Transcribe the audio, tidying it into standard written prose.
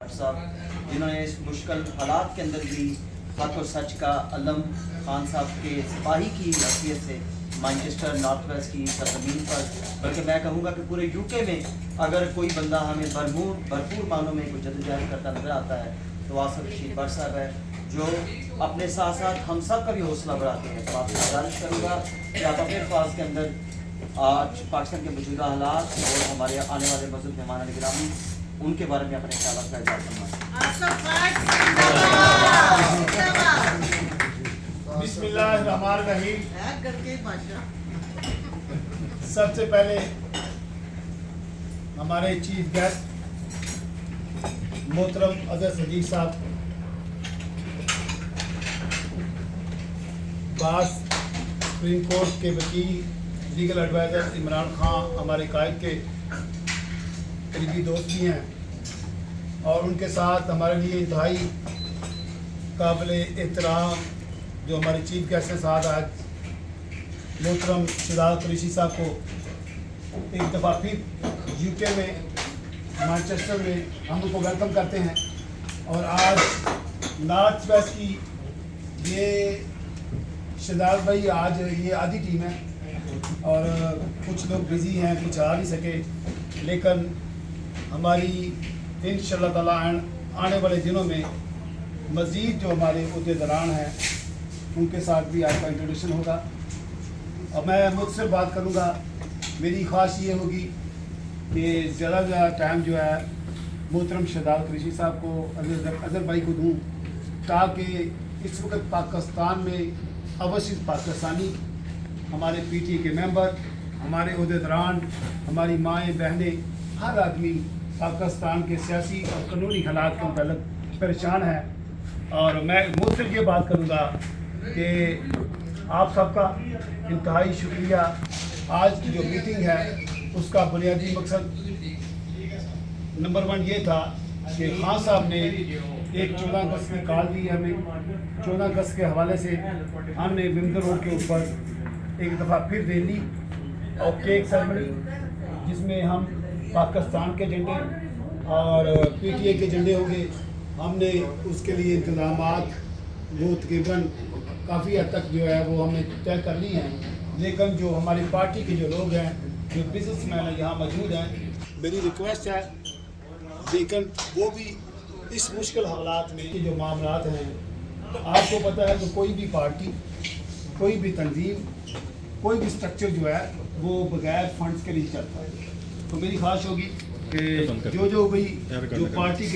صاحب جنہوں نے اس مشکل حالات کے اندر بھی حق و سچ کا علم خان صاحب کے سپاہی کی حیثیت سے مانچسٹر نارتھ ویسٹ کی سرزمین پر، بلکہ میں کہوں گا کہ پورے یو کے میں اگر کوئی بندہ ہمیں بھرپور معنوں میں کوئی جدوجہد کرتا نظر آتا ہے تو آصف رشید بٹ صاحب ہے، جو اپنے ساتھ ساتھ ہم سب کا بھی حوصلہ بڑھاتے ہیں۔ تو آپ سے گزارش کروں گا کہ آپ اپنے الفاظ کے اندر آج پاکستان کے موجودہ حالات اور ہمارے آنے والے بزرگ مہمان گرامی ان کے بارے میں اپنے خیالات کا اظہار فرمائیں۔ بسم اللہ الرحمن الرحیم۔ سب سے پہلے ہمارے چیف گیسٹ محترم اظہر صدیق صاحب، باس سپریم کورٹ کے وکیل لیگل ایڈوائزر عمران خان ہمارے قائد کے قریبی دوست بھی ہیں، اور ان کے ساتھ ہمارے لیے انتہائی قابل احترام جو ہمارے چیف گیسٹ ہیں ساتھ آج محترم شہزاد قریشی صاحب کو ایک دفعہ پھر یو کے میں مانچسٹر میں ہم ان کو ویلکم کرتے ہیں۔ اور آج نارتھ ویسٹ کی یہ شہزاد بھائی آج یہ آدھی ٹیم ہے اور کچھ لوگ بزی ہیں، کچھ آ نہیں سکے، لیکن ہماری انشاءاللہ تعالیٰ آنے والے دنوں میں مزید جو ہمارے عہدیداران ہیں ان کے ساتھ بھی آپ کا انٹروڈکشن ہوگا۔ اور میں مختصر بات کروں گا، میری خواہش یہ ہوگی کہ زیادہ سے زیادہ ٹائم جو ہے محترم شہزاد قریشی صاحب کو، اظہر بھائی کو دوں، تاکہ اس وقت پاکستان میں اوسط پاکستانی، ہمارے پی ٹی اے کے ممبر، ہمارے عہدیداران، ہماری مائیں بہنیں، ہر آدمی پاکستان کے سیاسی اور قانونی حالات کے متعلق پریشان ہے۔ اور میں مختصر یہ بات کروں گا کہ آپ سب کا انتہائی شکریہ۔ آج کی جو میٹنگ ہے اس کا بنیادی مقصد نمبر 1 یہ تھا کہ خان صاحب نے ایک 14 اگست کی کال دی ہمیں، 14 اگست کے حوالے سے ہم نے ومبلڈن روڈ کے اوپر ایک دفعہ پھر ریلی اور کیک سیرمنی، جس میں ہم پاکستان کے جھنڈے اور پی ٹی اے کے جھنڈے ہوں گے، ہم نے اس کے لیے انتظامات وہ تقریباً کافی حد تک جو ہے وہ ہم نے طے کر لی ہیں، لیکن جو ہماری پارٹی کے جو لوگ ہیں، جو بزنس مین یہاں موجود ہیں، میری ریکویسٹ ہے، لیکن وہ بھی اس مشکل حالات میں جو معاملات ہیں، آپ کو پتہ ہے کہ کوئی بھی پارٹی، کوئی بھی تنظیم، کوئی بھی اسٹرکچر جو ہے وہ بغیر فنڈز کے نہیں چلتا ہے۔ تو میری خواہش ہوگی کہ جو بھی جو پارٹی کے